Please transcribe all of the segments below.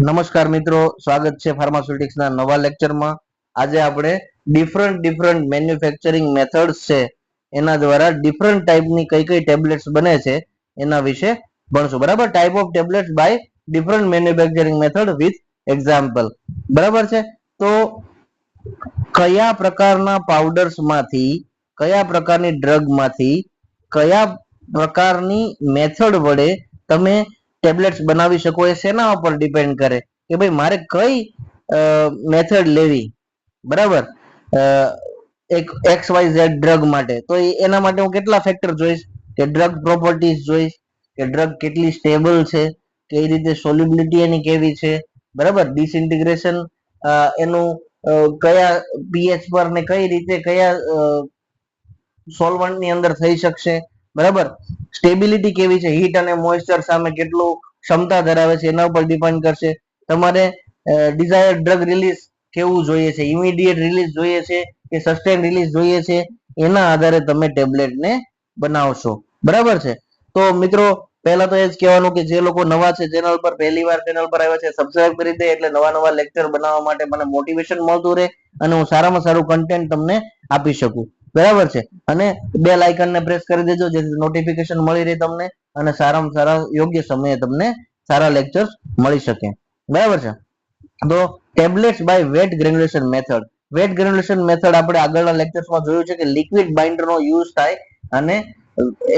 નમસ્કાર મિત્રો, સ્વાગત છે ફાર્માસ્યુટિક્સના નવા લેક્ચરમાં. આજે આપણે ડિફરન્ટ મેન્યુફેક્ચરિંગ મેથડ્સ છે એના દ્વારા ડિફરન્ટ ટાઈપની કઈ કઈ ટેબ્લેટ્સ બને છે એના વિશે ભણશું. બરાબર, type of tablets by different manufacturing method with example. બરાબર છે. તો કયા પ્રકારના પાવડર્સ માંથી, કયા પ્રકારની ડ્રગ માંથી, કયા પ્રકારની મેથડ વડે તમે ટેબ્લેટ્સ બનાવી શકો એ શેના ઉપર ડિપેન્ડ કરે કે ભાઈ મારે કઈ મેથડ લેવી. બરાબર, એક XYZ ડ્રગ માટે તો એના માટે હું કેટલા ફેક્ટર જોઈશ કે ડ્રગ પ્રોપર્ટીઝ જોઈશ, કે ડ્રગ કેટલી સ્ટેબલ છે, કઈ રીતે સોલ્યુબિલિટી એની કેવી છે, બરાબર, ડિસઇન્ટિગ્રેશન એનું કયા pH પર ને કઈ રીતે કયા સોલ્વન્ટ ની અંદર થઈ શકશે, બરાબર, સ્ટેબિલિટી કેવી છે, હીટ અને મોઇસ્ચર સામે કેટલું ક્ષમતા ધરાવે છે એના ઉપર ડિપેન્ડ કરશે. તમારે ડિઝાયર ડ્રગ રિલીઝ કેવું જોઈએ છે, ઇમિડિયેટ રિલીઝ જોઈએ છે કે સસ્ટેન રિલીઝ જોઈએ છે, એના આધારે તમે ટેબ્લેટ ને બનાવશો. બરાબર છે. તો મિત્રો પહેલા તો એ જ કહેવાનું કે જે લોકો નવા છે ચેનલ પર, પહેલી વાર ચેનલ પર આવ્યા છે, સબસ્ક્રાઇબ કરી દે એટલે નવા લેક્ચર બનાવવા માટે મને મોટિવેશન મળતું રહે અને હું સારામાં સારું કન્ટેન્ટ તમને આપી શકું. બરાબર છે. અને બેલ આઇકન ને પ્રેસ કરી દેજો જેથી નોટિફિકેશન મળી રહે તમને અને સારામાં સારા યોગ્ય સમયે તમને સારા લેક્ચર્સ મળી શકે. બરાબર છે. તો tablets by wet granulation method. Wet granulation method આપણે આગળના લેક્ચર્સમાં જોયું છે કે લિક્વિડ બાઇન્ડર નો યુઝ થાય અને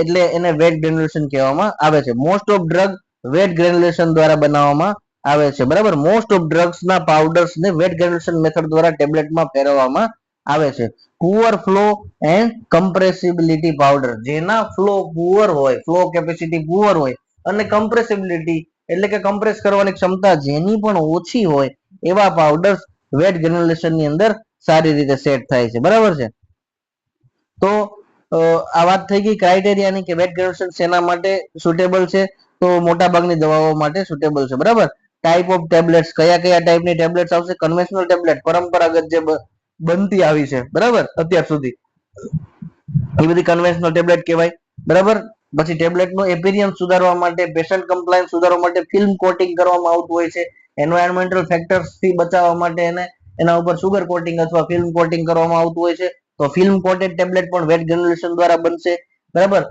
એટલે એને વેટ ગ્રેન્યુલેશન કહેવામાં આવે છે. મોસ્ટ ઓફ ડ્રગ વેટ ગ્રેન્યુલેશન દ્વારા બનાવવામાં આવે છે. બરાબર, મોસ્ટ ઓફ ડ્રગ્સ ના પાવડર્સ ને વેટ ગ્રેન્યુલેશન મેથડ દ્વારા ટેબ્લેટમાં ફેરવવામાં આવે છે. પુઅર ફ્લો એન્ડ કમ્પ્રેસિબિલિટી પાવડર, જેના ફ્લો પુઅર હોય, ફ્લો કેપેસિટી પુઅર હોય અને કમ્પ્રેસિબિલિટી એટલે કે કમ્પ્રેસ કરવાની ક્ષમતા જેની પણ ઓછી હોય એવા પાવડર્સ વેટ ગ્રેન્યુલેશન ની અંદર સારી રીતે સેટ થાય છે. બરાબર છે. તો આ વાત થઈ ગઈ ક્રાઇટેરિયાની કે વેટ ગ્રેન્યુલેશન શેના માટે સુટેબલ છે. તો મોટા ભાગની દવાઓ માટે સુટેબલ છે. બરાબર. ટાઈપ ઓફ ટેબ્લેટ્સ, કયા કયા ટાઈપની ટેબ્લેટ્સ આવશે? કન્વેન્શનલ ટેબ્લેટ, પરંપરાગત જે બનતી આવી છે બરાબર અત્યાર સુધી, એ બધી કન્વેન્શનલ ટેબ્લેટ કહેવાય. બરાબર. પછી ટેબ્લેટ નો એપિરિયન્સ સુધારવા માટે, પેશન્ટ કમ્પ્લાયન્સ સુધારવા માટે ફિલ્મ કોટિંગ કરવામાં આવતું હોય છે. એન્વાયરમેન્ટલ ફેક્ટર્સ થી બચાવવા માટે એના ઉપર સુગર કોટિંગ અથવા ફિલ્મ કોટિંગ કરવામાં આવતું હોય છે. તો ફિલ્મ કોટેડ ટેબ્લેટ પણ વેટ ગ્રેન્યુલેશન દ્વારા બનશે. બરાબર.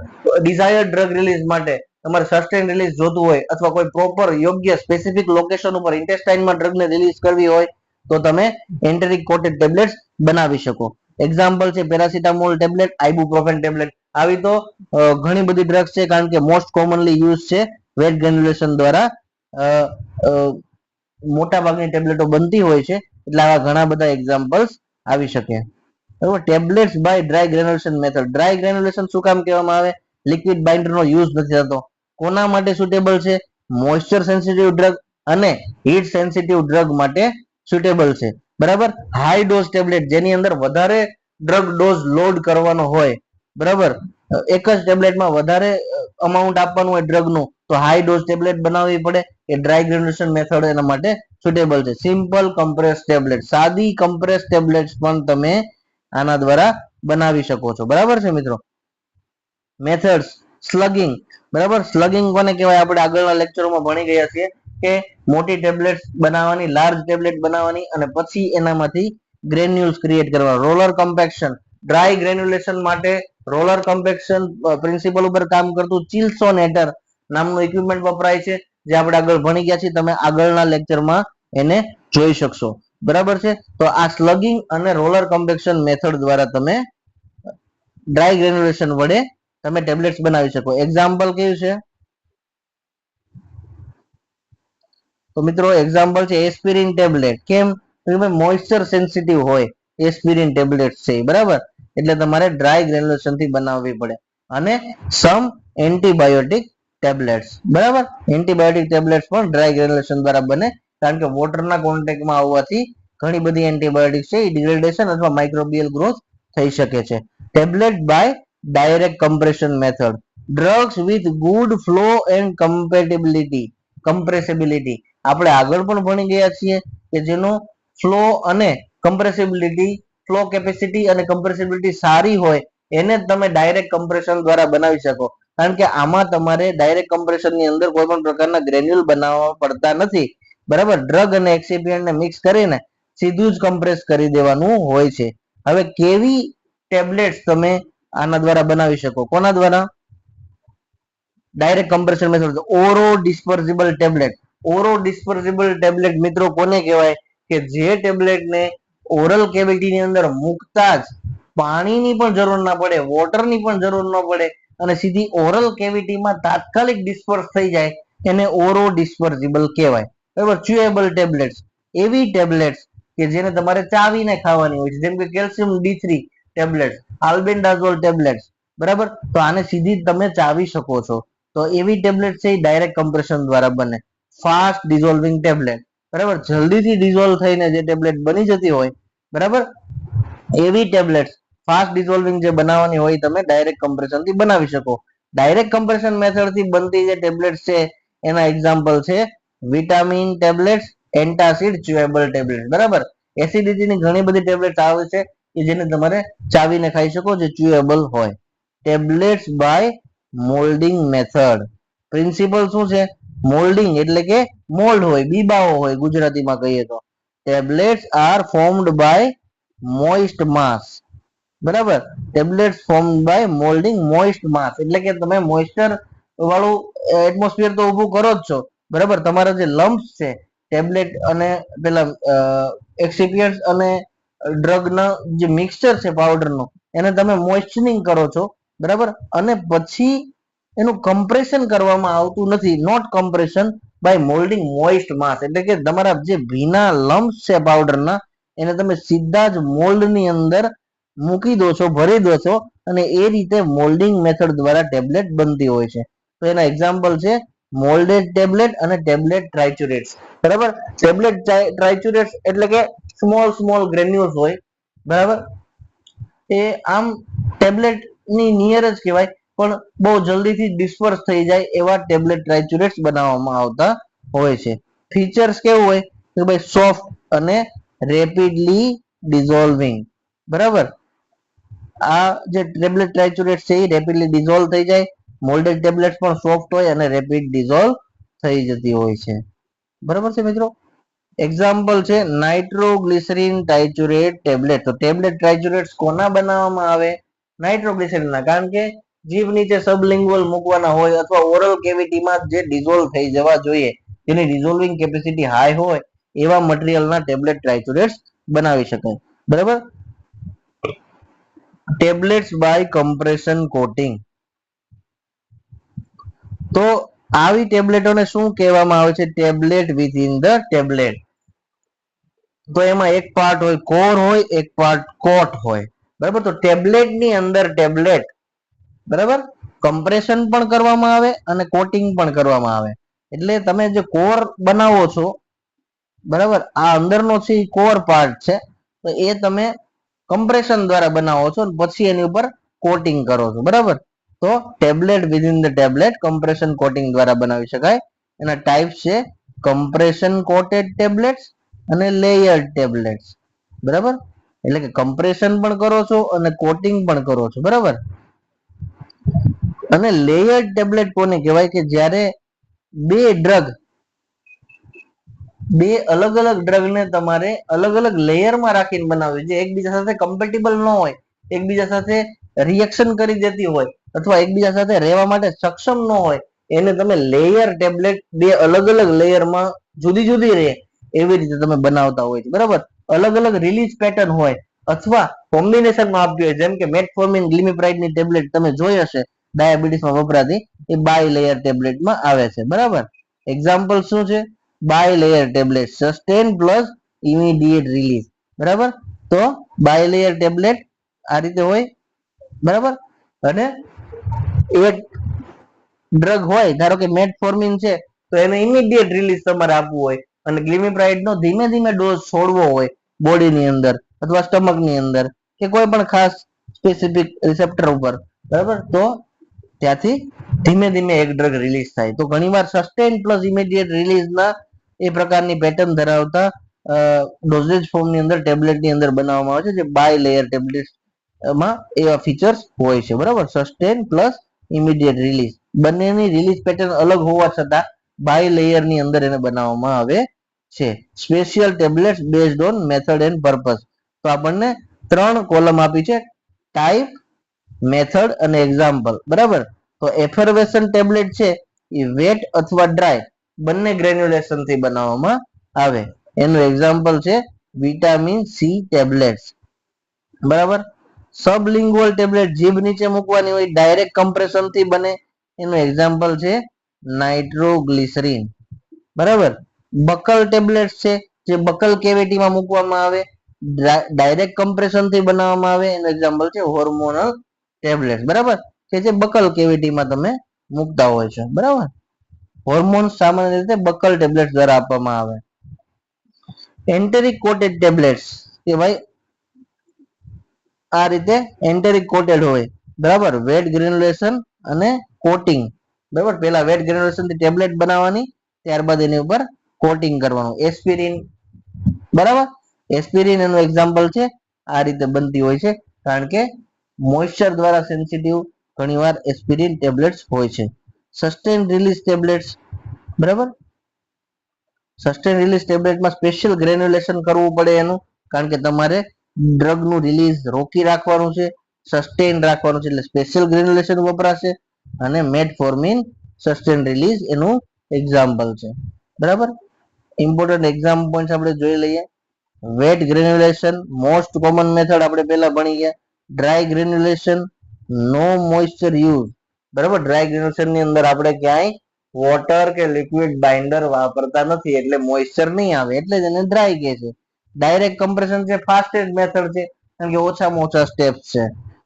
ડિઝાયર ડ્રગ રિલીઝ માટે તમારે સસ્ટેન રિલીઝ જોતું હોય અથવા કોઈ પ્રોપર યોગ્ય સ્પેસિફિક લોકેશન ઉપર ઇન્ટેસ્ટાઇનમાં ડ્રગને રિલીઝ કરવી હોય તો તમે એન્ટેરિક કોટેડ ટેબ્લેટ્સ બનાવી શકો. એક્ઝામ્પલ છે પેરાસિટામોલ ટેબ્લેટ, આઇબુપ્રોફેન ટેબ્લેટ. આવી તો ઘણી બધી ડ્રગ્સ છે કારણ કે મોસ્ટ કોમનલી યુઝ છે વેટ ગ્રેન્યુલેશન દ્વારા મોટા ભાગની ટેબ્લેટો બનતી હોય છે એટલે આવા ઘણા બધા એક્ઝામ્પલ્સ આવી શકે. બરાબર. Tablets by dry granulation method. Dry granulation શું કામ કહેવામાં આવે? લિક્વિડ બાઇન્ડર નો યુઝ નથી થતો. કોના માટે સુટેબલ છે? મોઇસ્ચર સેન્સિટિવ ડ્રગ અને હીટ સેન્સિટિવ ડ્રગ માટે સુટેબલ છે. બરાબર. હાઈ ડોઝ ટેબ્લેટ જેની અંદર વધારે ડ્રગ ડોઝ લોડ કરવાનો હોય, બરાબર, એક જ ટેબ્લેટમાં વધારે અમાઉન્ટ આપવાનું હોય ડ્રગનું, તો હાઈ ડોઝ ટેબ્લેટ બનાવવી પડે. એ ડ્રાય ગ્રેન્યુલેશન મેથડ એના માટે સુટેબલ છે. સિમ્પલ કમ્પ્રેસ ટેબ્લેટ, સાદી કમ્પ્રેસ ટેબ્લેટ્સ પણ તમે આના દ્વારા બનાવી શકો છો. બરાબર છે મિત્રો. મેથડ્સ, સ્લગિંગ. બરાબર, સ્લગિંગ કોને કહેવાય? આપણે આગળના લેક્ચરોમાં ભણી ગયા છીએ કે મોટી ટેબ્લેટ્સ બનાવવાની, લાર્જ ટેબ્લેટ બનાવવાની અને પછી એનામાંથી ગ્રેન્યુલ્સ ક્રિએટ કરવા. રોલર કમ્પેક્શન. ડ્રાય ગ્રેન્યુલેશન માટે રોલર કમ્પેક્શન પ્રિન્સિપલ ઉપર કામ કરતું ચિલ્સોનેટર નામનું ઇક્વિપમેન્ટ વપરાય છે, જે આપણે આગળ ભણી ગયા છીએ. તમે આગળના લેક્ચરમાં એને જોઈ શકશો. બરાબર છે. તો આ સ્લગિંગ અને રોલર કમ્પેક્શન મેથડ દ્વારા તમે ડ્રાય ગ્રેન્યુલેશન વડે તમે ટેબ્લેટ્સ બનાવી શકો. એક્ઝામ્પલ કયું છે? તો મિત્રો એક્ઝામ્પલ છે એસ્પિરિન ટેબ્લેટ. કેમ? મોઇસ્ચર સેન્સિટિવ હોય એસ્પિરિન ટેબ્લેટ છે. બરાબર, એટલે તમારે ડ્રાય ગ્રેન્યુલેશન થી બનાવવી પડે. અને સમ એન્ટીબાયોટિક ટેબ્લેટ્સ. બરાબર, એન્ટીબાયોટિક ટેબ્લેટ્સ પણ ડ્રાય ગ્રેન્યુલેશન દ્વારા બને કારણ કે વોટરના કોન્ટેક્ટમાં આવવાથી ઘણી બધી એન્ટીબાયોટિક્સ છે એ ડિગ્રેડેશન અથવા માઇક્રોબિયલ ગ્રોથ થઈ શકે છે. Tablet by direct compression method. Drugs with good flow and compatibility, compressibility. આપણે આગળ પણ ભણી ગયા છીએ કે જેનો ફ્લો અને કમ્પ્રેસિબિલિટી, ફ્લો કેપેસિટી અને કમ્પ્રેસિબિલિટી સારી હોય એને જ તમે ડાયરેક્ટ કમ્પ્રેશન દ્વારા બનાવી શકો. કારણ કે આમાં તમારે ડાયરેક્ટ કમ્પ્રેશન ની અંદર કોઈ પણ પ્રકારના ગ્રેન્યુલ બનાવવા પડતા નથી. બરાબર, ડ્રગ અને એક્સિપિયન્ટ ને મિક્સ કરીને સીધું જ કમ્પ્રેસ કરી દેવાનું હોય છે. હવે કેવી ટેબ્લેટ્સ તમે આના દ્વારા બનાવી શકો? કોના દ્વારા? Direct compression method. Orodispersible tablet. Orodispersible tablet મિત્રો કોને કહેવાય? કે જે ટેબ્લેટને ઓરલ કેવિટીની અંદર મૂકતા જ પાણીની પણ જરૂર ના પડે, વોટરની પણ જરૂર ન પડે અને સીધી ઓરલ કેવિટીમાં તાત્કાલિક ડિસ્પર્સ થઈ જાય, એને ઓરો ડિસ્પર્સિબલ કહેવાય. બરાબર, ચ્યુએબલ ટેબ્લેટ્સ એવી ટેબ્લેટ્સ કે જેને તમારે ચાવીને ખાવાની હોય છે, જેમ કે કેલ્શિયમ D3 ટેબ્લેટ, આલ્બેન્ડાઝોલ ટેબ્લેટ્સ. બરાબર, તો આને સીધી તમે ચાવી શકો છો. તો એવી ટેબ્લેટ છે એ ડાયરેક્ટ કમ્પ્રેશન દ્વારા બને. ફાસ્ટ ડિઝોલ્વિંગ ટેબ્લેટ, બરાબર, જલ્દીથી ડિઝોલ્વ થઈને જે ટેબ્લેટ બની જતી હોય, બરાબર, એવી ટેબ્લેટ ફાસ્ટ ડિઝોલ્વિંગ જે બનાવવાની હોય તમે ડાયરેક્ટ કમ્પ્રેશન થી બનાવી શકો. ડાયરેક્ટ કમ્પ્રેશન મેથડ થી બનતી જે ટેબ્લેટ છે એના એક્ઝામ્પલ છે વિટામિન ટેબ્લેટ્સ, એન્ટાસિડ, ચ્યુએબલ ટેબ્લેટ. બરાબર, એસિડિટીની ઘણી બધી ટેબ્લેટ આવે છે કે જેને તમારે ચાવીને ખાઈ શકો, જે ચ્યુએબલ હોય. Tablets by moulding method. Principle શું છે? મોલ્ડિંગ એટલે કે મોલ્ડ હોય, બીબાઓ હોય ગુજરાતીમાં કહીએ તો. Tablets R formed by moist માસ. બરાબર, tablets formed by moulding moist mass એટલે કે તમે મોઇસ્ચર વાળું એટમોસ્ફિયર તો ઊભું કરો જ છો. બરાબર, તમારા જે લમ્પ્સ છે ટેબ્લેટ અને પેલા એક્સિપિયન્ટ્સ અને ડ્રગના જે મિક્સચર છે પાવડરનો, એને તમે મોઇસ્ચનિંગ કરો છો. બરાબર, અને પછી એનું કમ્પ્રેશન કરવામાં આવતું નથી, not compression by moulding moist mass એટલે કે તમારા જે ભીના લમ્પ્સ છે પાવડરના, એને તમે સીધા જ મોલ્ડની અંદર મૂકી દો છો, ભરી દો છો અને એ રીતે મોલ્ડિંગ મેથડ દ્વારા ટેબ્લેટ બનતી હોય છે. તો એના એક્ઝામ્પલ છે મોલ્ડેડ ટેબ્લેટ અને ટેબ્લેટ ટ્રાઇચ્યુરેટ્સ. બરાબર, ટેબ્લેટ ટ્રાઇચ્યુરેટ્સ એટલે કે સ્મોલ સ્મોલ ગ્રેન્યુલ્સ હોય. બરાબર, એ આમ ટેબ્લેટ ની નિયર જ કહેવાય, પણ બહુ જલ્દીથી ડિસ્પર્સ થઈ જાય એવા ટેબ્લેટ ટ્રાઇચ્યુરેટ્સ બનાવવામાં આવતા હોય છે. ફીચર્સ કેવું હોય કે ભાઈ સોફ્ટ અને રેપિડલી ડિઝોલ્વિંગ. બરાબર, આ જે ટેબ્લેટ ટ્રાઇચ્યુરેટ છે એ રેપિડલી ડિઝોલ્વ થઈ જાય. મોલ્ડેડ ટેબ્લેટ પણ સોફ્ટ હોય અને રેપિડ ડિઝોલ્વ થઈ જતી હોય છે. બરાબર છે મિત્રો. એક્ઝામ્પલ છે નાઇટ્રોગ્લિસરીન ટ્રાઇચ્યુરેટ ટેબ્લેટ. તો ટેબ્લેટ ટ્રાઇચ્યુરેટ્સ કોના બનાવવામાં આવે? નાઇટ્રોગ્લિસરીનના, કારણ કે જીભ નીચે સબલિંગ્વલ મૂકવાના હોય અથવા ઓરલ કેવિટીમાં જે ડિઝોલ્વ થઈ જવા જોઈએ, જેની ડિઝોલ્વિંગ કેપેસિટી હાઈ હોય, એવા મટીરિયલના ટેબ્લેટ ટ્રાઇચ્યુરેટ્સ બનાવી શકાય. બરાબર, ટેબ્લેટ્સ બાય કમ્પ્રેશન કોટિંગ. તો આવી ટેબ્લેટોને શું કહેવામાં આવે છે? Tablet within the tablet. તો એમાં એક પાર્ટ હોય કોર હોય, એક પાર્ટ કોટ હોય. બરાબર, તો ટેબ્લેટ ની અંદર ટેબ્લેટ, બરાબર, કમ્પ્રેશન પણ કરવામાં આવે અને કોટિંગ પણ કરવામાં આવે. એટલે તમે જે કોર બનાવો છો, બરાબર, આ અંદરનો છે એ કોર પાર્ટ છે, તો એ તમે કમ્પ્રેશન દ્વારા બનાવો છો પછી એની ઉપર કોટિંગ કરો છો. બરાબર, તો tablet within the tablet compression coating દ્વારા બનાવી શકાય. એના ટાઈપ્સ છે કમ્પ્રેશન કોટેડ ટેબ્લેટ્સ અને લેયર્ડ ટેબ્લેટ્સ. બરાબર, એટલે કે કમ્પ્રેશન પણ કરો છો અને કોટિંગ પણ કરો છો. બરાબર, અને લેયર્ડ ટેબ્લેટ કોને કહેવાય? કે જ્યારે બે અલગ અલગ ડ્રગને તમારે અલગ અલગ લેયરમાં રાખીને બનાવવી, જે એકબીજા સાથે કમ્પેટેબલ ન હોય, એકબીજા સાથે રિએક્શન કરી દેતી હોય અથવા એકબીજા સાથે રહેવા માટે સક્ષમ ન હોય, એને તમે લેયર ટેબ્લેટ, બે અલગ અલગ લેયરમાં જુદી જુદી રહે એવી રીતે તમે બનાવતા હોય છે. બરાબર, અલગ અલગ રિલીઝ પેટર્ન હોય અથવા કોમ્બિનેશનમાં આપતી હોય, જેમ કે મેટફોર્મિન ગ્લિમિપ્રાઇડ ની ટેબ્લેટ તમે જોઈ હશે ડાયાબિટીસમાં વપરાતી, એ બાય લેયર ટેબ્લેટમાં આવે છે. બરાબર, એક્ઝામ્પલ શું છે? By layer tablet, sustain plus immediate release. બરાબર, તો બાય લેયર ટેબ્લેટ આ રીતે હોય. બરાબર, અને એક ડ્રગ હોય, ધારો કે મેટફોર્મિન છે, તો એને ઇમિડિયેટ રિલીઝ તમારે આપવું હોય અને ગ્લિમિપ્રાઇડ નો ધીમે ધીમે ડોઝ છોડવો હોય બોડીની અંદર અથવા સ્ટમક ની અંદર કે કોઈ પણ ખાસ સ્પેસિફિક રિસેપ્ટર ઉપર. બરાબર, તો ત્યાંથી ધીમે ધીમે એક ડ્રગ રિલીઝ થાય. તો ઘણીવાર સસ્ટેન પ્લસ ઇમિડિયેટ રિલીઝના એ પ્રકારની પેટર્ન ધરાવતા ડોઝેજ ફોર્મની અંદર ટેબ્લેટની અંદર બનાવવામાં આવે છે, જે બાય લેયર ટેબ્લેટ માં એવા ફીચર્સ હોય છે. બરાબર, સસ્ટેન પ્લસ ઇમિડિયેટ રિલીઝ બંનેની રિલીઝ પેટર્ન અલગ હોવા છતાં બાય લેયર ની અંદર એને બનાવવામાં આવે છે. Special tablets based on method and purpose. તો આપણને 3 કોલમ આપી છે, ટાઈપ, મેથડ અને એક્ઝામ્પલ. બરાબર. તો એફર્વેશન ટેબ્લેટ છે એ વેટ અથવા ડ્રાય બંને ગ્રેન્યુલેશન થી બનાવવામાં આવે. એનું એક્ઝામ્પલ છે વિટામિન સી ટેબ્લેટ્સ. બરાબર. સબલિંગ્વલ ટેબ્લેટ જીભ નીચે મૂકવાની હોય, ડાયરેક્ટ કમ્પ્રેશન થી બને. એનું એક્ઝામ્પલ છે નાઇટ્રોગ્લિસરીન. બરાબર. બકલ ટેબ્લેટ છે જે બકલ કેવિટીમાં મૂકવામાં આવે, ડાયરેક્ટ કમ્પ્રેશન થી બનાવવામાં આવે. એનું એક્ઝામ્પલ છે હોર્મોનલ ટેબ્લેટ. બરાબર. કે જે બકલ કેવિટીમાં તમે મૂકતા હોય છે. બરાબર. હોર્મોન સામાન્ય રીતે બકલ ટેબ્લેટ દ્વારા આપવામાં આવે. એન્ટેરિક કોટેડ ટેબ્લેટ્સ કે ભાઈ આ રીતે એન્ટેરિક કોટેડ હોય. બરાબર. વેટ ગ્રેન્યુલેશન અને કોટિંગ. બરાબર. પેલા વેટ ગ્રેન્યુલેશન થી ટેબ્લેટ બનાવવાની, ત્યારબાદ એની ઉપર કોટિંગ કરવાનું. એસ્પિરિન. બરાબર. એસ્પિરિન એનું એક્ઝામ્પલ છે. આ રીતે બનતી હોય છે કારણ કે મોઇસ્ચર દ્વારા સેન્સિટિવ ઘણીવાર એસ્પિરિન ટેબ્લેટ્સ હોય છે. Sustain release tablets. બરાબર. સસ્ટેન રિલીઝ ટેબ્લેટમાં સ્પેશિયલ ગ્રેન્યુલેશન કરવું પડે એનું, કારણ કે તમારે ડ્રગ નું રિલીઝ રોકી રાખવાનું છે, સસ્ટેન રાખવાનું છે, એટલે સ્પેશિયલ ગ્રેન્યુલેશન વપરાશે. અને મેટફોર્મિન સસ્ટેન રિલીઝ એનું એક્ઝામ્પલ છે. બરાબર. ઇમ્પોર્ટન્ટ એક્ઝામ પોઈન્ટ આપણે જોઈ લઈએ. વેટ ગ્રેન્યુલેશન મોસ્ટ કોમન મેથડ આપણે પહેલા ભણી ગયા. ડ્રાય ગ્રેન્યુલેશન નો મોઇસ્ચર યુઝ. બરાબર. ડ્રાય ગ્રેન્યુલેશન ની અંદર આપણે ક્યાંય વોટર કે લિક્વિડ બાઇન્ડર વાપરતા નથી, એટલે મોઇસ્ચર નહીં આવે, એટલે જ એને ડ્રાય કહે છે. ડાયરેક્ટ કમ્પ્રેશન છે ફાસ્ટેસ્ટ મેથડ છે, કારણ કે ઓછામાં ઓછા સ્ટેપ્સ છે.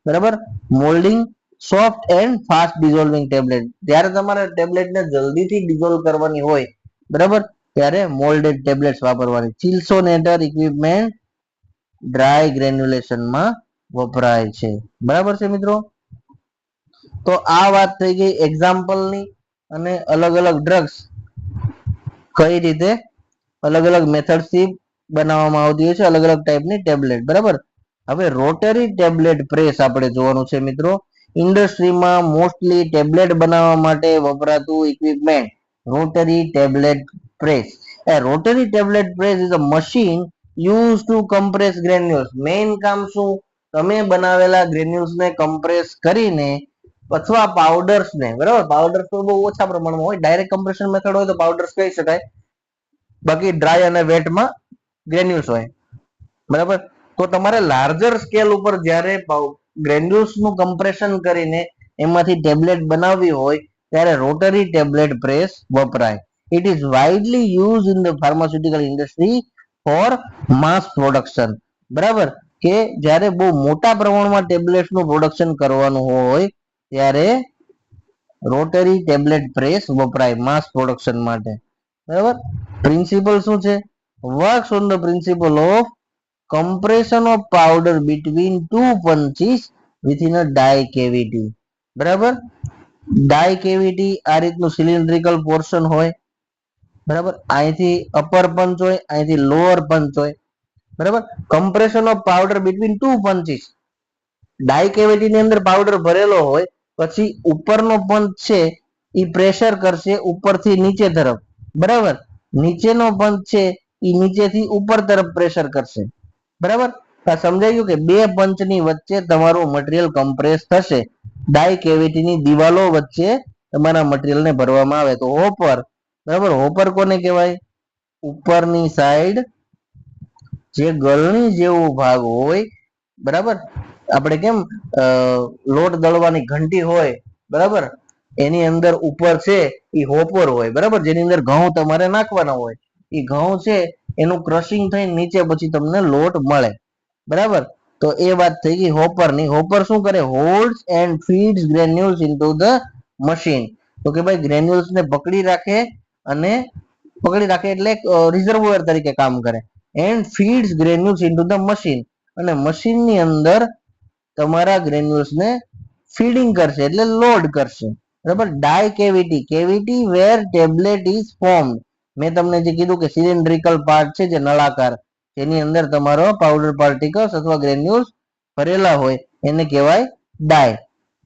બરાબર. Moulding soft and fast dissolving tablet. જ્યારે તમારે ટેબ્લેટને જલ્દીથી ડિઝોલ્વ કરવાની હોય, બરાબર, ત્યારે મોલ્ડેડ ટેબ્લેટ્સ વાપરવાની. ચિલ્સોનેટર ઇક્વિપમેન્ટ ડ્રાય ગ્રેન્યુલેશનમાં વપરાય છે. બરાબર છે મિત્રો. તો આ વાત થઈ ગઈ એક્ઝામ્પલની અને અલગ અલગ ડ્રગ્સ કઈ રીતે અલગ અલગ મેથડ થી બનાવવામાં આવતી હોય છે, અલગ અલગ ટાઈપની ટેબ્લેટ. બરાબર. હવે રોટરી ટેબ્લેટ પ્રેસ આપણે જોવાનું છે મિત્રો. ઇન્ડસ્ટ્રીમાં મોસ્ટલી ટેબ્લેટ બનાવવા માટે વપરાતું equipment rotary tablet press. A rotary tablet press is a machine used to compress granules. Main કામ શું? તમે બનાવેલા ગ્રેન્યુલ્સ ને કમ્પ્રેસ કરીને અથવા પાવડર્સ ને, બરાબર, પાવડર્સ તો બહુ ઓછા પ્રમાણમાં હોય, ડાયરેક્ટ કમ્પ્રેશન મેથડ હોય તો પાવડર્સ કહી શકાય, બાકી ડ્રાય અને વેટમાં ગ્રેન્યુલ્સ હોય. બરાબર. તો તમારે લાર્જર સ્કેલ ઉપર જ્યારે ગ્રેન્યુલ્સ નું કમ્પ્રેશન કરીને એમાંથી ટેબ્લેટ બનાવવી હોય ત્યારે રોટરી ટેબ્લેટ પ્રેસ વપરાય. It is widely used in the pharmaceutical industry for mass production. બરાબર. કે જ્યારે બહુ મોટા પ્રમાણમાં ટેબ્લેટ્સ નું પ્રોડક્શન કરવાનું હોય ત્યારે રોટરી ટેબ્લેટ પ્રેસ વપરાય માસ પ્રોડક્શન માટે. બરાબર. પ્રિન્સિપલ શું છે? Works on the principal of compression of powder between two punches within a die cavity. બરાબર. ડાય કેવિટી આ રીતનું સિલિન્ડ્રિકલ પોર્શન હોય. બરાબર. અહીંથી અપર પંચ હોય, અહીંથી લોઅર પંચ હોય. બરાબર. Compression of powder between two punches. Die cavity ની અંદર પાવડર ભરેલો હોય, પછી ઉપરનો પંચ છે એ પ્રેશર કરશે ઉપરથી નીચે તરફ. બરાબર. નીચેનો પંચ છે એ નીચેથી ઉપર તરફ પ્રેશર કરશે. બરાબર. આ સમજાઈ ગયું કે બે પંચની વચ્ચે તમારું મટીરિયલ કમ્પ્રેસ થશે. ડાય કેવિટીની દિવાલો વચ્ચે તમારા મટીરિયલને ભરવામાં આવે. તો હોપર. બરાબર. હોપર કોને કહેવાય? ઉપરની સાઈડ જે ગળણી જેવો ભાગ હોય. બરાબર. આપણે કેમ લોટ દળવાની ઘંટી હોય, બરાબર, એની અંદર ઉપર છે એ હોપર હોય. બરાબર. જેની અંદર ઘઉં તમારે નાખવાના હોય. એ ઘઉં છે એનું ક્રશિંગ થઈ નીચે પછી તમને લોટ મળે. બરાબર. તો એ વાત થઈ ગઈ હોપરની. હોપર શું કરે? Holds and feeds granules into the machine. તો કે ભાઈ ગ્રેન્યુલ્સ ને પકડી રાખે, અને પકડી રાખે એટલે રિઝર્વોયર તરીકે કામ કરે. And feeds granules into the machine. અને મશીનની અંદર તમારા ગ્રેન્યુલ્સ ને ફીડિંગ કરશે એટલે લોડ કરશે. બરાબર. Die cavity. Cavity where tablet is formed. મેં તમને જે કીધું કે સિલિન્ડ્રિકલ પાર્ટ છે જે નળાકાર, જેની અંદર તમારો પાવડર પાર્ટિકલ્સ અથવા ગ્રેન્યુલ્સ ભરેલા હોય એને કહેવાય die.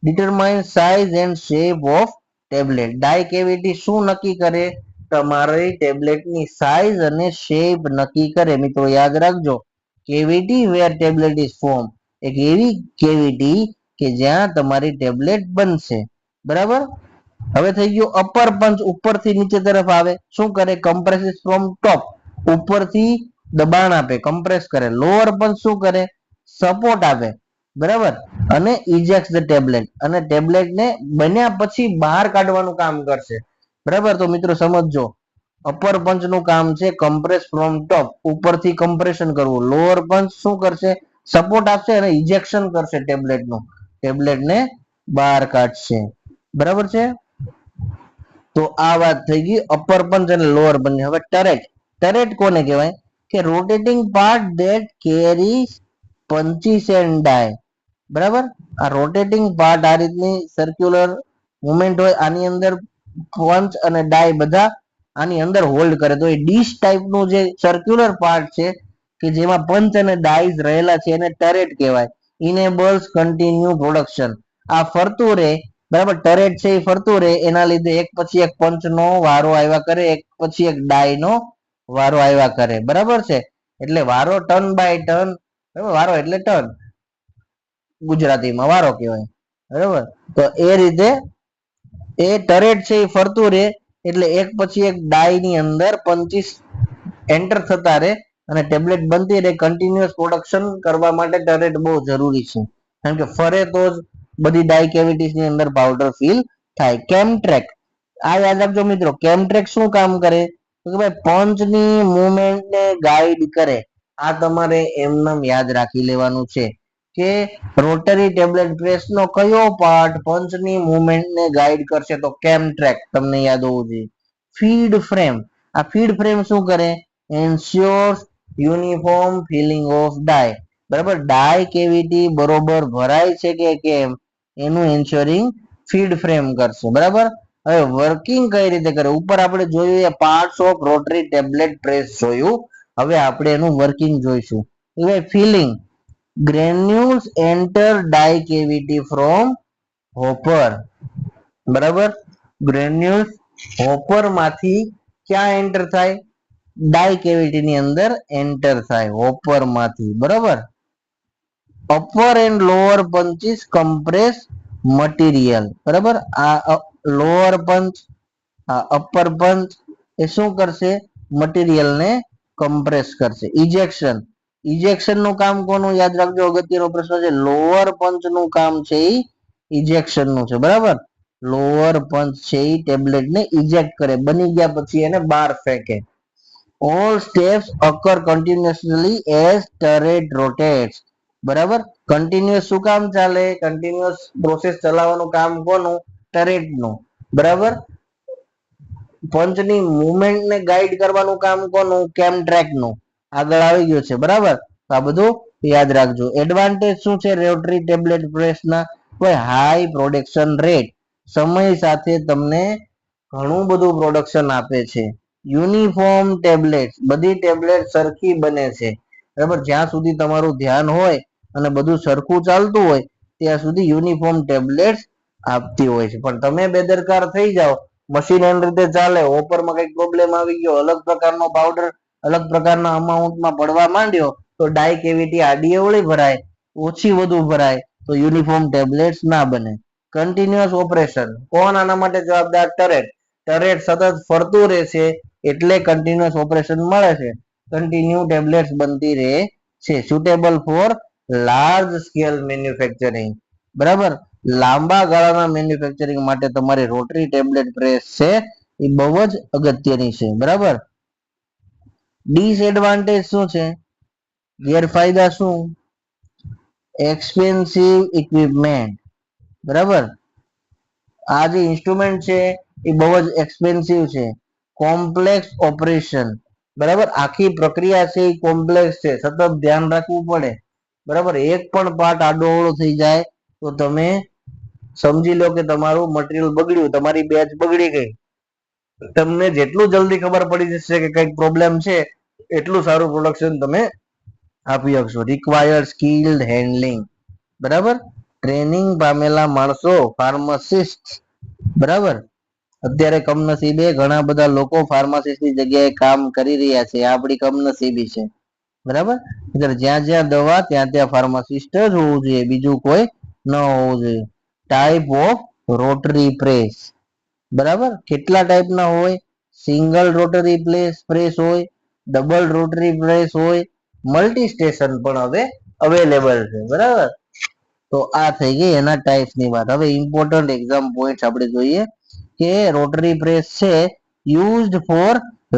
Determine size and shape of tablet. Die cavity શું નક્કી કરે? તમારી ટેબ્લેટની સાઇઝ અને શેપ નક્કી કરે. મિત્રો યાદ રાખજો, cavity where tablet is form, એક એવી કેવિટી કે જ્યાં તમારી ટેબ્લેટ બનશે. બરાબર. હવે થઈ ગયું અપર પંચ, ઉપરથી નીચે તરફ આવે. શું કરે? કમ્પ્રેસિસ ફ્રોમ ટોપ, ઉપરથી દબાણ આપે, કમ્પ્રેસ કરે. લોઅર પંચ શું કરે? સપોર્ટ આપે. બરાબર. અને ઇજેક્ટ ધ ટેબ્લેટ, અને ટેબ્લેટને બન્યા પછી બહાર કાઢવાનું કામ કરશે. બરાબર. તો મિત્રો સમજજો, અપર પંચ નું કામ છે કમ્પ્રેસ ફ્રોમ ટોપ, ઉપરથી કમ્પ્રેશન કરવું. લોઅર પંચ શું કરશે? સપોર્ટ આપશે અને ઇજેક્શન કરશે ટેબ્લેટનું, ટેબ્લેટને બહાર કાઢશે. બરાબર છે. તો આ વાત થઈ ગઈ અપર પંચ અને લોઅર પંચ. હવે ટરેટ, ટરેટ કોને કહેવાય? કે rotating part that carries punches and die. બરાબર. આ રોટેટિંગ પાર્ટ આ રીતની સર્ક્યુલર મુવમેન્ટ હોય, આની અંદર પંચ અને ડાય બધા આની અંદર હોલ્ડ કરે. તો એ ડીશ ટાઈપનું જે સર્ક્યુલર પાર્ટ છે કે જેમાં પંચ અને ડાઈઝ રહેલા છે એને ટરેટ કહેવાય. ઇનેબલ્સ કન્ટિન્યુ પ્રોડક્શન. આ ફરતું રહે. બરાબર. ટરેટ છે એ ફરતું રહે, એના લીધે એક પછી એક પંચનો વારો આવ્યા કરે, એક પછી એક ડાયનો વારો આવ્યા કરે. બરાબર છે. એટલે વારો ટર્ન બાય ટર્ન. વારો એટલે ટર્ન, ગુજરાતીમાં વારો કહેવાય. બરાબર. તો એ રીતે એ ટરેટ છે એ ફરતું રહે, એટલે એક પછી એક ડાય ની અંદર 25 એન્ટર થતા રહે અને ટેબ્લેટ બનતી રહે. કન્ટિન્યુઅસ પ્રોડક્શન કરવા માટે ટરેટ બહુ જરૂરી છે, કારણ કે ફરે તો જ બધી ડાય કેવિટીસ ની અંદર પાવડર ફિલ થાય. કેમટ્રેક, આ યાદ રાખજો મિત્રો. કેમટ્રેક શું કામ કરે? તો કે ભાઈ પંચની મુવમેન્ટને ગાઈડ કરે. આ તમારે એમનેમ યાદ રાખી લેવાનું છે કે રોટરી ટેબ્લેટ પ્રેસનો કયો પાર્ટ પંચની મુવમેન્ટને ગાઈડ કરશે? તો કેમટ્રેક તમને યાદ હોવું જોઈએ. ફીડ ફ્રેમ, આ ફીડ ફ્રેમ શું કરે? એન્શ્યોર્સ યુનિફોર્મ ફિલિંગ ઓફ ડાય. બરાબર. ડાય કેવિટી બરોબર ભરાય છે કે કેમ એનું એન્શ્યોરિંગ ફીડ ફ્રેમ કરશે. બરાબર. હવે વર્કિંગ કઈ રીતે કરે? ઉપર આપણે જોયું એ parts of rotary tablet press જોયું. હવે આપણે એનું વર્કિંગ જોઈશું. Filling, granules enter die cavity from hopper. બરાબર. ગ્રેન્યુલ્સ હોપર માંથી ક્યાં એન્ટર થાય? ડાય કેવિટી ની અંદર એન્ટર થાય, હોપર માંથી. બરાબર. Upper and lower punches compress material. બરાબર. આ લોઅર પંચ, આ અપર પંચ એ શું કરશે? મટીરિયલ ને કમ્પ્રેસ કરશે. ઇજેક્શન, ઇજેક્શન નું કામ કોનું? યાદ રાખજો, અગત્યનો પ્રશ્ન છે. લોઅર પંચ નું કામ છે એ ઇજેક્શન નું છે. બરાબર. લોઅર પંચ છે એ ટેબ્લેટ ને ઇજેક્ટ કરે, બની ગયા પછી એને બહાર ફેંકે. All steps occur continuously as turret rotates. બરાબર. કન્ટિન્યુઅસ શું કામ ચાલે? કન્ટિન્યુઅસ પ્રોસેસ ચલાવવાનું કામ કોનું? ટરેટ નું. બરાબર. પંચની મુવમેન્ટ ને ગાઈડ કરવાનું કામ કોનું? કેમટ્રેક નું. આગળ આવી ગયું છે. બરાબર. આ બધું યાદ રાખજો. એડવાન્ટેજ શું છે રોટરી ટેબ્લેટ પ્રેસના? કોઈ હાઈ પ્રોડક્શન રેટ, સમય સાથે તમને ઘણું બધું પ્રોડક્શન આપે છે. યુનિફોર્મ ટેબ્લેટ, બધી ટેબ્લેટ સરખી બને છે. બરાબર. જ્યાં સુધી તમારું ધ્યાન હોય અને બધું સરખું ચાલતું હોય ત્યાં સુધી યુનિફોર્મ ટેબ્લેટ આપતી હોય છે. પણ તમે બેદરકાર થઈ જાઓ, મશીન એની રીતે ચાલે, હોપરમાં કઈક પ્રોબ્લેમ આવી ગયો, અલગ પ્રકારનો પાવડર અલગ પ્રકારના અમાઉન્ટમાં પડવા માંડ્યો, તો ડાય કેવિટી આડી અવળી ભરાય, ઓછી વધુ ભરાય, તો યુનિફોર્મ ટેબ્લેટ્સ ના બને. કન્ટિન્યુઅસ ઓપરેશન, કોણ આના માટે જવાબદાર? ટરેટ. ટરેટ સતત ફરતું રહેશે એટલે કન્ટિન્યુઅસ ઓપરેશન મળે છે, કન્ટિન્યુ ટેબ્લેટ્સ બનતી રહે છે. Suitable four large scale manufacturing. બરાબર. લાંબા ગાળાના મેન્યુફેક્ચરિંગ માટે તમારી રોટરી ટેબ્લેટ પ્રેસ છે એ બહુ જ અગત્યની છે. બરાબર. ડિસએડવાન્ટેજ શું છે? ગેરફાયદા શું? Expensive equipment. બરાબર. આ જે ઇન્સ્ટ્રુમેન્ટ છે એ બહુ જ એક્સપેન્સિવ છે. Complex operation. બરાબર. આખી પ્રક્રિયા છે એ કોમ્પ્લેક્સ છે, સતત ધ્યાન રાખવું પડે. બરાબર. એક પણ પાર્ટ આડો અવળો થઈ જાય તો તમે સમજી લો કે તમારું મટીરિયલ બગડ્યું, તમારી બેચ બગડી ગઈ. તમને જેટલું જલ્દી ખબર પડી જશે કે કઈક પ્રોબ્લેમ છે, એટલું સારું પ્રોડક્શન તમે આપી શકશો. Required skilled handling. બરાબર. ટ્રેનિંગ પામેલા માણસો, ફાર્માસિસ્ટ. બરાબર. અત્યારે કમનસીબે ઘણા બધા લોકો ફાર્માસિસ્ટની જગ્યાએ કામ કરી રહ્યા છે, આપણી કમનસીબી છે, બરાબર. એટલે જ્યાં જ્યાં દવા ત્યાં ત્યાં ફાર્માસિસ્ટ જ હોવું જોઈએ, બીજું કોઈ ન હોવું જોઈએ. ટાઈપ ઓફ રોટરી પ્રેસ, બરાબર. કેટલા ટાઈપના હોય? સિંગલ રોટરી પ્રેસ હોય, ડબલ રોટરી પ્રેસ હોય, મલ્ટી સ્ટેશન પણ હવે અવેલેબલ છે, બરાબર. તો આ થઈ ગઈ એના ટાઈપ્સ ની વાત. હવે ઇમ્પોર્ટન્ટ એક્ઝામ પોઈન્ટ્સ આપણે જોઈએ કે રોટરી પ્રેસ છે used four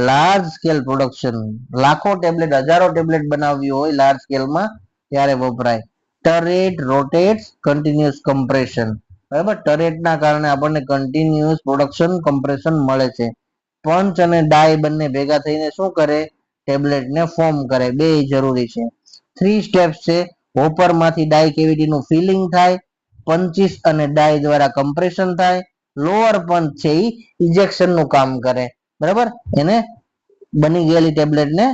large scale production, લાખો ટેબ્લેટ, હજારો ટેબ્લેટ બનાવવી હોય લાર્જ સ્કેલમાં ત્યારે વપરાય. ટરેટ રોટેટ્સ કન્ટિન્યુઅસ કમ્પ્રેશન, બરાબર. ટરેટના કારણે આપણને કન્ટિન્યુઅસ પ્રોડક્શન કમ્પ્રેશન મળે છે. પંચ અને ડાય બંને ભેગા થઈને શું કરે? ટેબ્લેટને ફોર્મ કરે, બે જરૂરી છે. 3 સ્ટેપ્સ છે. હોપર માંથી ડાય કેવિટીનું ફિલિંગ થાય, પંચીસ અને ડાય દ્વારા કમ્પ્રેશન થાય, લોઅર પંચ છે એ ઇજેક્શન નું કામ કરે, બરાબર. એને બની ગયેલી ટેબ્લેટને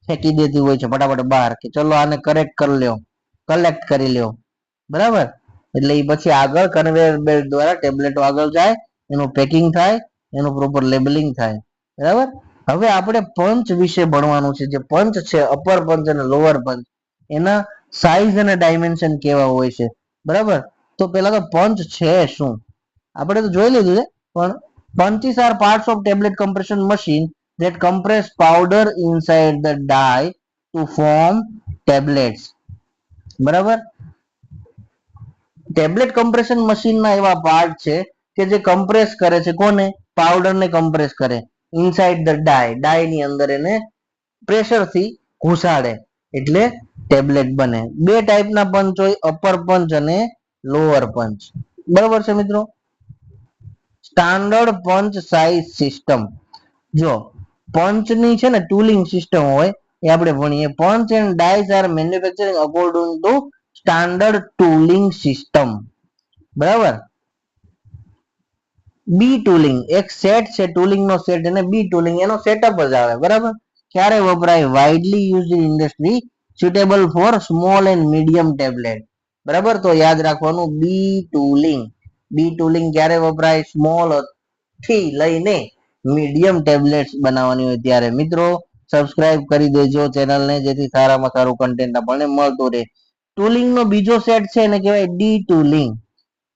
ફેંકી દેતી હોય છે ફટાફટ બહાર, કે ચલો આને કરેક્ટ કરી લ્યો, કલેક્ટ કરી લ્યો, બરાબર. એટલે એ પછી આગળ કન્વેયર બેલ્ટ દ્વારા ટેબ્લેટો આગળ જાય, એનું પેકિંગ થાય, એનું પ્રોપર લેબલિંગ થાય, બરાબર. હવે આપણે પંચ વિશે ભણવાનું છે. જે પંચ છે અપર પંચ અને લોઅર પંચ, એના સાઇઝ અને ડાયમેન્શન કેવા હોય છે, બરાબર. તો પેલા તો પંચ છે શું આપણે તો જોઈ લીધું છે, પણ punches are parts of tablet compression machine that compress powder inside the die to form tablets, બરાબર. ટેબ્લેટ કમ્પ્રેશન મશીનના એવા પાર્ટ છે કે જે કમ્પ્રેસ કરે છે, કોને? પાવડરને કમ્પ્રેસ કરે, ઇનસાઇડ ધ ડાય, ડાયની અંદર એને પ્રેશરથી ઘુસાડે એટલે ટેબ્લેટ બને. બે ટાઈપના પંચ હોય, અપર પંચ અને લોઅર પંચ, બરાબર છે મિત્રો. સ્ટાન્ડર્ડ પંચ સાઇઝ સિસ્ટમ, જો પંચની છે ને ટૂલિંગ સિસ્ટમ હોય એ આપણે ભણીએ. Punch and dies are manufacturing according to standard tooling system, બરાબર. બી ટૂલિંગ એક સેટ છે, ટૂલિંગ નો સેટ, અને બી ટૂલિંગ એનો સેટઅપ જ આવે, બરાબર. ક્યારે વપરાય? Widely used in industry, suitable four small and medium tablet, બરાબર. તો યાદ રાખવાનું બી ટૂલિંગ. બી ટૂલિંગ ક્યારે વપરાય? સ્મોલ થી લઈને મીડિયમ ટેબ્લેટ્સ બનાવવાની હોય ત્યારે. મિત્રો સબસ્ક્રાઇબ કરી દેજો ચેનલને, જેથી સારામાં સારું કન્ટેન્ટ આપણને મળતું રહે. ટૂલિંગ નો બીજો સેટ છે એને કહેવાય ડી ટૂલિંગ.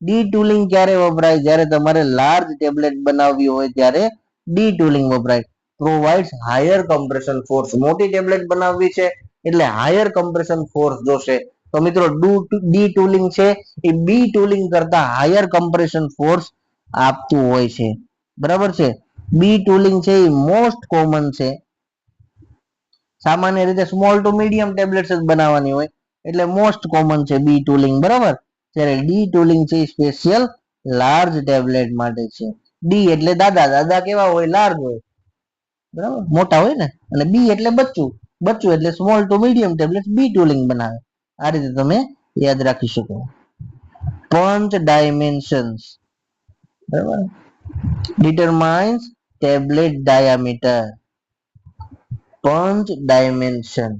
ડી ટૂલિંગ ક્યારે વપરાય? જ્યારે તમારે લાર્જ ટેબ્લેટ બનાવવી હોય ત્યારે ડી ટૂલિંગ વપરાય. પ્રોવાઇડ્સ હાયર કમ્પ્રેશન ફોર્સ, મોટી ટેબ્લેટ બનાવવી છે એટલે હાયર કમ્પ્રેશન ફોર્સ જોશે. તો મિત્રો ડી ટૂલિંગ છે એ બી ટૂલિંગ કરતા હાયર કમ્પ્રેશન ફોર્સ આપતું હોય છે, બરાબર છે. બી ટૂલિંગ છે એ મોસ્ટ કોમન છે. સામાન્ય રીતે સ્મોલ ટુ મીડિયમ ટેબ્લેટ્સ જ બનાવવાની હોય એટલે મોસ્ટ કોમન છે બી ટૂલિંગ, બરાબર. ત્યારે ડી ટૂલિંગ છે સ્પેશિયલ લાર્જ ટેબ્લેટ માટે છે. ડી એટલે દાદા, દાદા કેવા હોય? લાર્જ હોય, બરાબર, મોટા હોય ને. અને બી એટલે બચ્ચું, બચ્ચું એટલે small to medium tablet be tooling બનાવે. આ રીતે તમે યાદ રાખી શકો. પંચ ડાયમેન્શન્સ, બરાબર, determines tablet diameter. Punch dimension,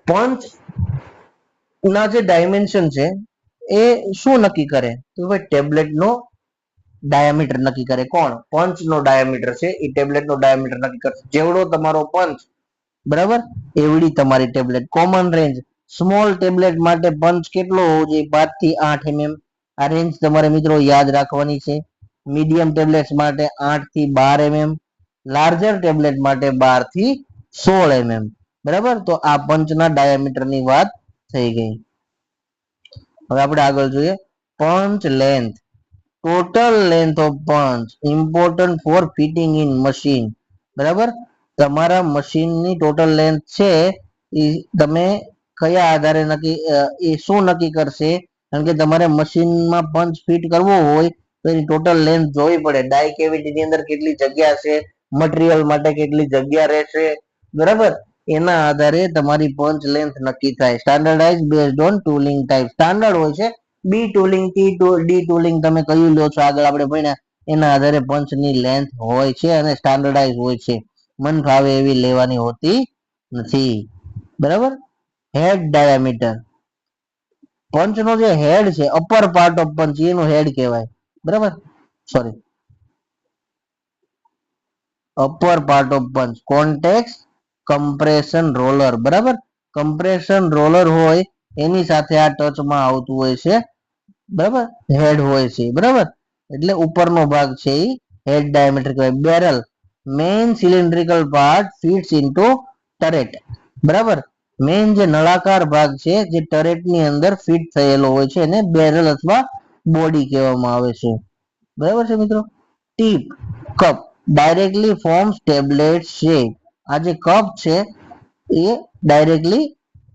punch ના જે ડાયમેન્શન છે એ શું નક્કી કરે? તો ભાઈ ટેબ્લેટ નો ડાયામીટર નક્કી કરે. કોણ? પંચ નો ડાયામીટર છે એ ટેબ્લેટ નો ડાયામીટર નક્કી કરે. જેવડો તમારો પંચ, બરાબર, એવડી તમારી tablet. Common range, small tablet માટે પંચ કેટલો હોવો જોઈએ? 5 થી 8 mm. આ રેન્જ તમારે મિત્રો યાદ રાખવાની છે. મીડિયમ ટેબ્લેટ માટે 8 થી 12 mm, લાર્જર ટેબ્લેટ માટે 12 થી 16 mm, બરાબર. તો આ પંચના ડાયામીટર ની વાત થઈ ગઈ. હવે આપણે આગળ જોઈએ punch length. Total length of punch important for fitting in machine, બરાબર. તમારા મશીનની ટોટલ લેન્થ છે એ તમે કયા આધારે નક્કી, એ શું નક્કી કરશે? કારણ કે તમારે મશીનમાં પંચ ફિટ કરવો હોય તો એની ટોટલ લેન્થ જોવી પડે. ડાય કેવિટી ની અંદર કેટલી જગ્યા છે, મટીરિયલ માટે કેટલી જગ્યા રહેશે, બરાબર. એના આધારે તમારી પંચ લેન્થ નક્કી થાય. Standardize based on tooling type. Standard હોય છે બી ટૂલિંગ થી ડી ટૂલિંગ, તમે કયું લો છો આગળ આપણે ભણ્યા એના આધારે પંચની લેન્થ હોય છે અને સ્ટાન્ડર્ડાઇઝ હોય છે. મન ફાવે એવી લેવાની હોતી નથી, બરાબર. હેડ ડાયામીટર, પંચ નો જે હેડ છે, અપર પાર્ટ ઓફ પંચ એનું હેડ કહેવાય, બરાબર. Sorry upper part of punch contacts compression roller, બરાબર. કમ્પ્રેશન રોલર હોય એની સાથે આ ટચમાં આવતું હોય છે, બરાબર. હેડ હોય છે, બરાબર. એટલે ઉપરનો ભાગ છે એ હેડ ડાયામીટર કહેવાય. Barrel main cylindrical part fits into turret, બરાબર. મેઇન જે નળાકાર ભાગ છે જે ટરેટ ની અંદર ફિટ થયેલો હોય છે એને બેરલ અથવા બોડી કહેવામાં આવે છે, બરાબર છે મિત્રો. Tip cup directly forms tablet shape. આ જે કપ છે એ ડાયરેક્ટલી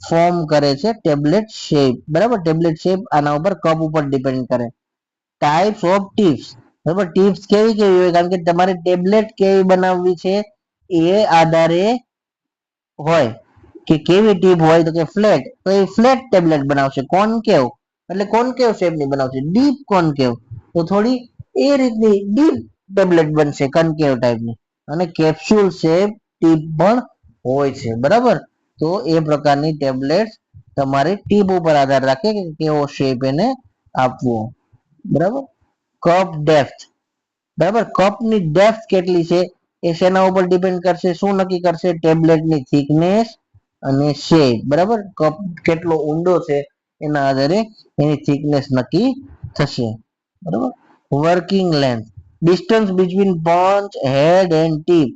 ફોર્મ કરે છે ટેબ્લેટ શેપ, બરાબર. ટેબ્લેટ શેપ આના ઉપર કપ ઉપર ડિપેન્ડ કરે. ટાઈપ્સ ઓફ ટીપ્સ, બરાબર. ટીપ્સ કેવી કેવી હોય, કારણ કે તમારે ટેબ્લેટ કેવી બનાવવી છે એ આધારે હોય કે કેવી ટીપ હોય. તો કે ફ્લેટ, તો એ ફ્લેટ ટેબ્લેટ બનાવશે. કોનકેવ એટલે કોનકેવ શેપ ની બનાવશે. ડીપ કોનકેવ તો થોડી એ રીતની ડીપ ટેબ્લેટ બનશે કનકેવ ટાઈપની. અને કેપ્સ્યુલ શેપ ટીપ પણ હોય છે, બરાબર. તો એ પ્રકારની ટેબ્લેટ તમારી ટીપ ઉપર આધાર રાખે કે કેવો શેપ એને આપવો, બરાબર. કપ ડેપ્થ, બરાબર. કપની ડેપ્થ કેટલી છે એ શેના ઉપર ડિપેન્ડ કરશે, શું નક્કી કરશે, ટેબ્લેટની થિકનેસ અને શેપ, બરાબર. કપ કેટલો ઊંડો છે એના આધારે એની થિકનેસ નક્કી થશે, બરાબર. Working length distance between punch head and tip.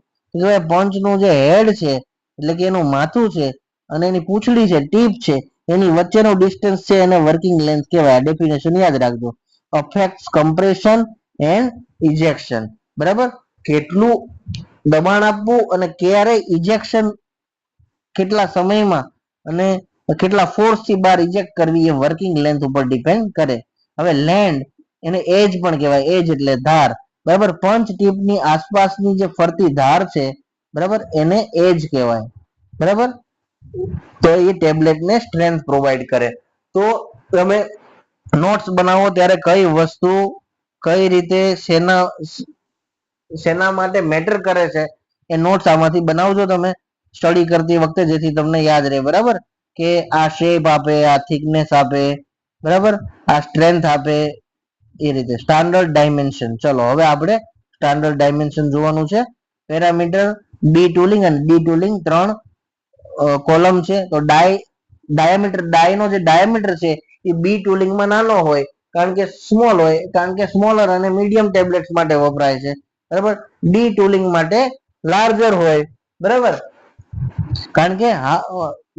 Punch નું જે હેડ છે એટલે કે એનું માથું છે અને એની પૂંછડી છે ટીપ છે એની વચ્ચેનો ડિસ્ટન્સ છે એને વર્કિંગ લેન્થ કહેવાય. ડેફિનેશન યાદ રાખજો. અફેક્ટ્સ કમ્પ્રેશન એન્ડ ઇજેક્શન, બરાબર. કેટલું દબાણ આપવું અને ક્યારે ઇજેક્શન કેટલા સમયમાં અને કેટલા ફોર્સ થી બહાર ઇજેક્ટ કરવી એ વર્કિંગ લેન્થ ઉપર ડિપેન્ડ કરે. હવે લેન્ડ એને એજ પણ કહેવાય, એજ એટલે ધાર, બરાબર. પંચ ટીપની આસપાસની જે ફરતી ધાર છે, બરાબર, એને એજ કહેવાય, બરાબર. તો એ ટેબ્લેટને સ્ટ્રેન્થ પ્રોવાઈડ કરે. તો તમે નોટ્સ બનાવો ત્યારે કઈ વસ્તુ કઈ રીતે શેના શેના માટે મેટર કરે છે એ નોટ્સ આમાંથી બનાવજો તમે સ્ટડી કરતી વખતે, જેથી તમને યાદ રહે, બરાબર. કે આ શેપ આપે, આ થિકનેસ આપે, બરાબર, આ સ્ટ્રેન્થ આપે, એ રીતે. સ્ટાન્ડર્ડ ડાયમેન્શન, ચલો હવે આપણે સ્ટાન્ડર્ડ ડાયમેન્શન જોવાનું છે. પેરામીટર ડી ટુલિંગ અને ડી ટુલિંગ ત્રણ કોલમ છે. તો ડાયામીટર ડાયનો જે ડાયામીટર છે એ બી ટુલિંગમાં નાનો હોય કારણ કે સ્મોલ હોય, કારણ કે સ્મોલર અને મીડિયમ ટેબ્લેટ્સ માટે વપરાય છે, બરાબર. ડી ટુલિંગ માટે લાર્જર હોય, બરાબર, કારણ કે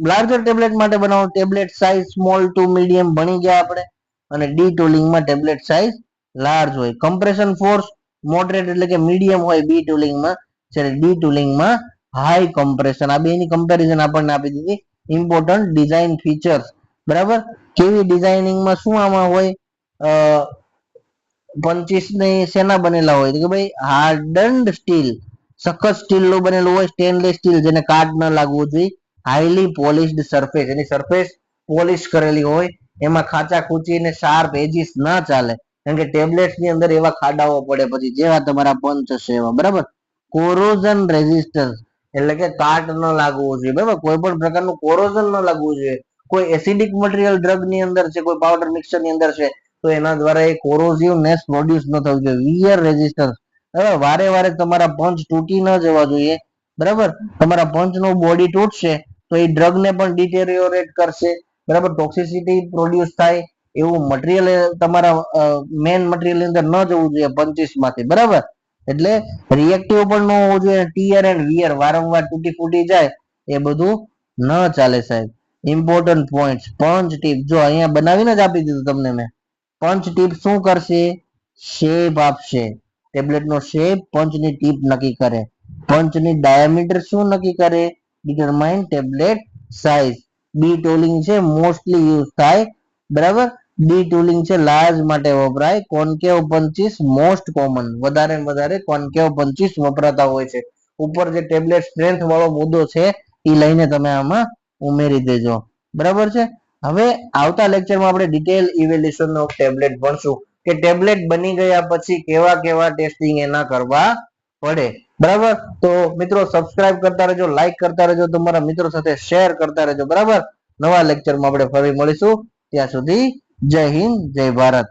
લાર્જર ટેબ્લેટ માટે બનાવો. Tablet size small to medium ભણી ગયા આપણે. અને ડી ટુલિંગમાં ટેબ્લેટ સાઇઝ લાર્જ હોય. કમ્પ્રેશન ફોર્સ મોડરેટ એટલે કે મીડિયમ હોય બી ટુલિંગમાં, જ્યારે ડી ટુલિંગમાં હાઈ કમ્પ્રેશન. આ બેની કમ્પેરિઝન આપણને આપી દીધી. ઇમ્પોર્ટન્ટ ડિઝાઇન ફીચર્સ, બરાબર. કેવી ડિઝાઇનિંગમાં શું આમાં હોય, 25 શેના બનેલા હોય કે ભાઈ હાર્ડન્ડ સ્ટીલ, સખત સ્ટીલ નું બનેલું હોય. સ્ટેનલેસ સ્ટીલ જેને કાટ ન લાગવું જોઈએ. હાઈલી પોલિશ્ડ સરફેસ, એની સરફેસ પોલિશ કરેલી હોય, એમાં ખાંચા ખૂંચી ને શાર્પ એજીસ ના ચાલે, કારણ કે ટેબ્લેટ્સ ની અંદર એવા ખાડાઓ પડે પછી જેવા તમારા પંચ હશે એવા, બરાબર. કોરોઝન રેઝિસ્ટન્સ એટલે કે કાટ ન લાગવું જોઈએ, બરાબર. કોઈ પણ પ્રકારનું કોરોઝન ન લાગવું જોઈએ. કોઈ એસિડિક મટીરિયલ ડ્રગ ની અંદર છે, કોઈ પાવડર મિક્સર ની અંદર છે, તો એના દ્વારા એ કોરોઝિવનેસ પ્રોડ્યુસ ન થવું જોઈએ. વિયર રેઝિસ્ટન્સ, બરાબર. વારે વારે તમારા પંચ તૂટી ન જવા જોઈએ, બરાબર. તમારા પંચ નો બોડી તૂટશે તો એ ડ્રગ ને પણ ડિટેરિયોરેટ કરશે, બરાબર. ટોક્સિસિટી પ્રોડ્યુસ થાય એવું મટીરિયલ તમારા મેન મટીરિયલ ની અંદર ન જવું જોઈએ પંચીસ માંથી, બરાબર. એટલે રિએક્ટિવ પણ ન હોવું જોઈએ. ટીયર એન્ડ વિયર વારંવાર તૂટી ફૂટી જાય એ બધું ન ચાલે સાહેબ. ઇમ્પોર્ટન્ટ પોઈન્ટ પંચ ટીપ જો અહીંયા બનાવીને જ આપી દીધું તમને મેં. પંચ ટીપ શું કરશે, શેપ આપશે. ટેબ્લેટ નો શેપ પંચની ટીપ નક્કી કરે. પંચની ડાયામીટર શું નક્કી કરે, ડિટરમાઇન ટેબ્લેટ સાઇઝ. બી ટોલિંગ છે મોસ્ટલી યુઝ થાય, બરાબર. ડી ટુલિંગ છે લાર્જ માટે વપરાય. કોન્કેવ પંચીસ મોસ્ટ કોમન, વધારે ને વધારે કોન્કેવ પંચીસ વપરાતા હોય છે. ઉપર જે ટેબ્લેટ સ્ટ્રેન્થ વાળો મુદ્દો છે એ લઈને તમે આમાં ઉમેરી દેજો, બરાબર છે. હવે આવતા લેક્ચરમાં આપણે ડિટેલ ઇવેલ્યુએશન ઓફ ટેબ્લેટ ભણશું કે ટેબ્લેટ બની ગયા પછી કેવા કેવા ટેસ્ટિંગ એના કરવા પડે, બરાબર. તો મિત્રો સબસ્ક્રાઇબ કરતા રહેજો, લાઈક કરતા રહેજો, તમારા મિત્રો સાથે શેર કરતા રહેજો, બરાબર. નવા લેક્ચરમાં આપણે ફરી મળીશું, ત્યાં સુધી જય હિન્દ જય ભારત.